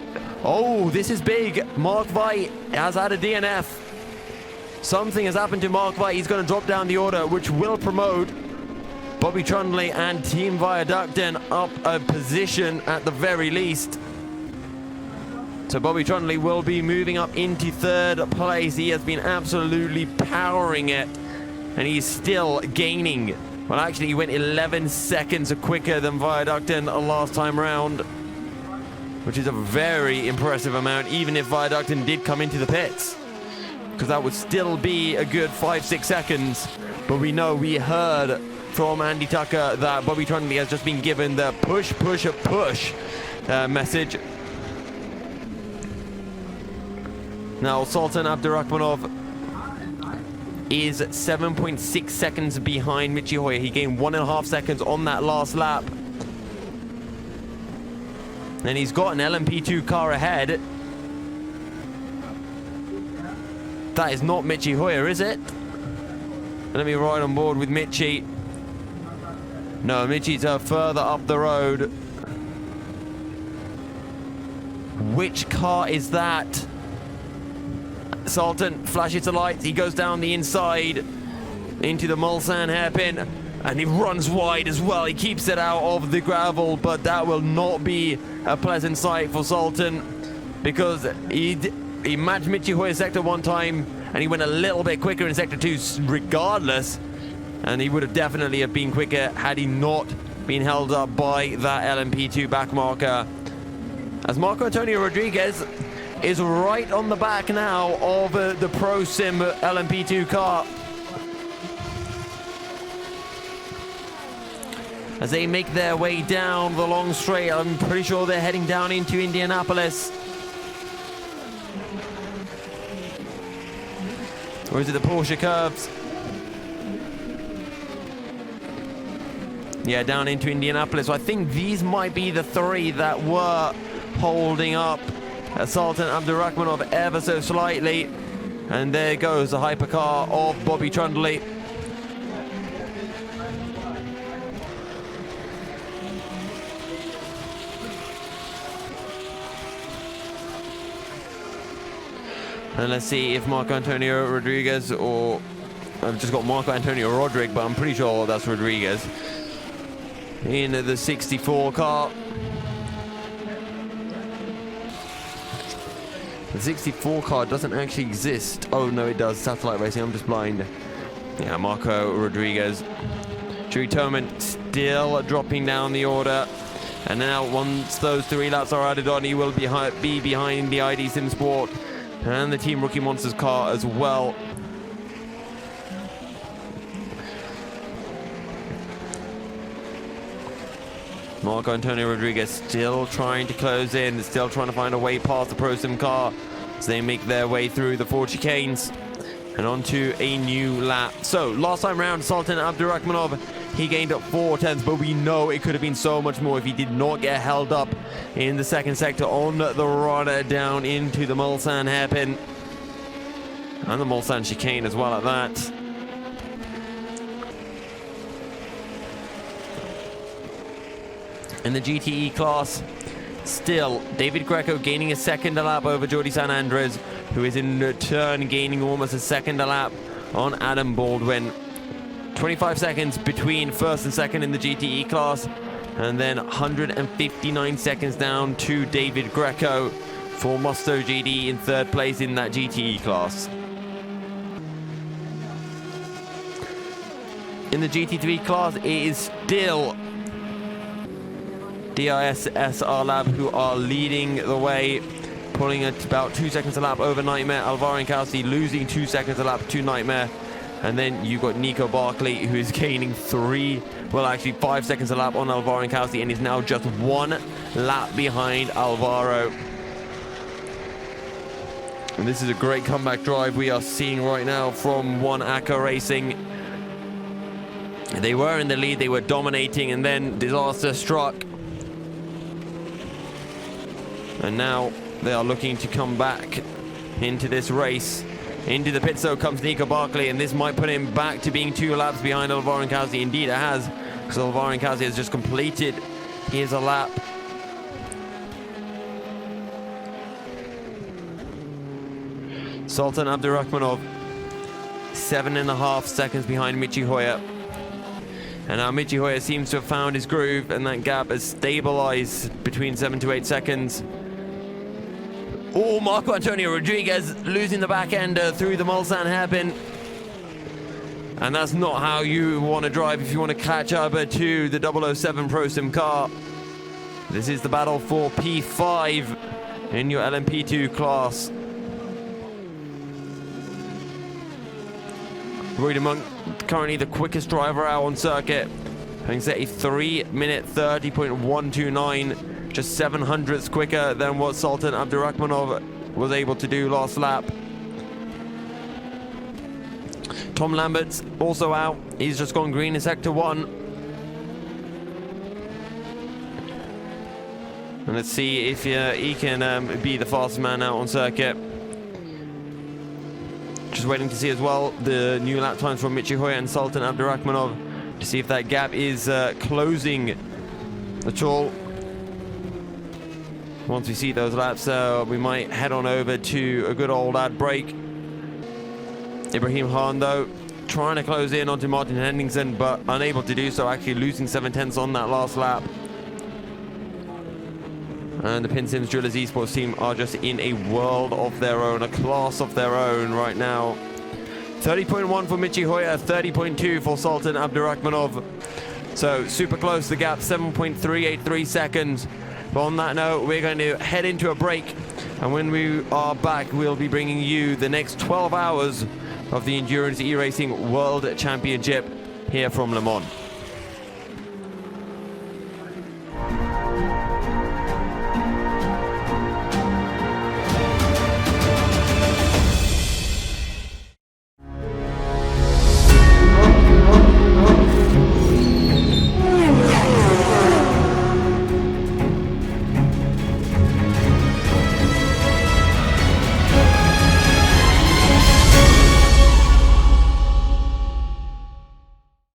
Oh, this is big. Mark Veit has had a DNF. Something has happened to Mark Veit. He's going to drop down the order, which will promote Bobby Trundley and Team Viaducten up a position at the very least. So Bobby Trundley will be moving up into 3rd place. He has been absolutely powering it, and he's still gaining. Well, actually, he went 11 seconds quicker than Viaducten last time round, which is a very impressive amount, even if Viaducten did come into the pits, because that would still be a good 5-6 seconds. But we know, we heard from Andy Tucker that Bobby Trundley has just been given the push message. Now Sultan Abdurakhmanov is 7.6 seconds behind Bin-Suhayl. He gained 1.5 seconds on that last lap. And he's got an LMP2 car ahead. That is not Bin-Suhayl, is it? Let me ride on board with Mitchie. No, Mitchie's further up the road. Which car is that? Sultan flashes the lights. He goes down the inside into the Mulsanne hairpin, and he runs wide as well. He keeps it out of the gravel, but that will not be a pleasant sight for Sultan, because he matched Bin-Suhayl Sector 1 time, and he went a little bit quicker in Sector 2 regardless, and he would have definitely have been quicker had he not been held up by that LMP2 backmarker. As Marco Antonio Rodriguez is right on the back now of the Pro Sim LMP2 car, as they make their way down the long straight. I'm pretty sure they're heading down into Indianapolis. Or is it the Porsche curves? Yeah, down into Indianapolis. So I think these might be the 3 that were holding up Sultan Abdurakhmanov ever so slightly. And there goes the hypercar of Bobby Trundley. And let's see if Marco Antonio Rodriguez, or I've just got Marco Antonio Rodrigue, but I'm pretty sure that's Rodriguez, in the 64 car. The 64 car doesn't actually exist. Oh no, it does. Satellite Racing. I'm just blind. Yeah, Marco Rodriguez. Drew Toman still dropping down the order. And now once those 3 laps are added on, he will be behind the ID Sim Sport and the Team Rookie Monsters car as well. Marco Antonio Rodriguez still trying to close in, still trying to find a way past the Pro Sim car as they make their way through the 4 chicanes and onto a new lap. So last time round, Sultan Abdurakhmanov, he gained up 4 tenths, but we know it could have been so much more if he did not get held up in the second sector on the run down into the Mulsanne hairpin and the Mulsanne chicane as well at that. In the GTE class, still, David Greco gaining a second a lap over Jordi San Andres, who is in turn gaining almost a second a lap on Adam Baldwin. 25 seconds between first and second in the GTE class, and then 159 seconds down to David Greco for Musto GD in third place in that GTE class. In the GT3 class, it is still DISSR Lab who are leading the way, pulling at about 2 seconds a lap over Nightmare. Alvaro Incausti losing 2 seconds a lap to Nightmare. And then you've got Nico Barkley, who is gaining 5 seconds a lap on Alvaro Incausti, and is now just 1 lap behind Alvaro. And this is a great comeback drive we are seeing right now from One Aka Racing. They were in the lead, they were dominating, and then disaster struck. And now they are looking to come back into this race. Into the pit stop comes Nico Barkley, and this might put him back to being 2 laps behind Alvaro Incausti. Indeed it has, because Alvaro Incausti has just completed his lap. Sultan Abdurrahmanov 7.5 seconds behind Michi Hoyer. And now Michi Hoyer seems to have found his groove, and that gap has stabilized between 7 to 8 seconds. Oh, Marco Antonio Rodriguez losing the back end through the Mulsanne hairpin. And that's not how you want to drive if you want to catch up to the 007 Pro Sim car. This is the battle for P5 in your LMP2 class. Roy de Monk, currently the quickest driver out on circuit, having set a 3-minute 30.129. Just 700ths quicker than what Sultan Abdurrahmanov was able to do last lap. Tom Lambert's also out. He's just gone green in Sector 1. And let's see if he can be the fastest man out on circuit. Just waiting to see as well the new lap times from Michi Hoyer and Sultan Abdurrahmanov to see if that gap is closing at all. Once we see those laps, we might head on over to a good old ad break. Ibrahim Khan, though, trying to close in onto Martin Henningsen, but unable to do so, actually losing 7/10 on that last lap. And the Pinsim Drillers Esports team are just in a world of their own, a class of their own right now. 30.1 for Michi Hoyer, 30.2 for Sultan Abdurrahmanov. So super close, the gap, 7.383 seconds. But on that note, we're going to head into a break, and when we are back, we'll be bringing you the next 12 hours of the Endurance E-Racing World Championship here from Le Mans.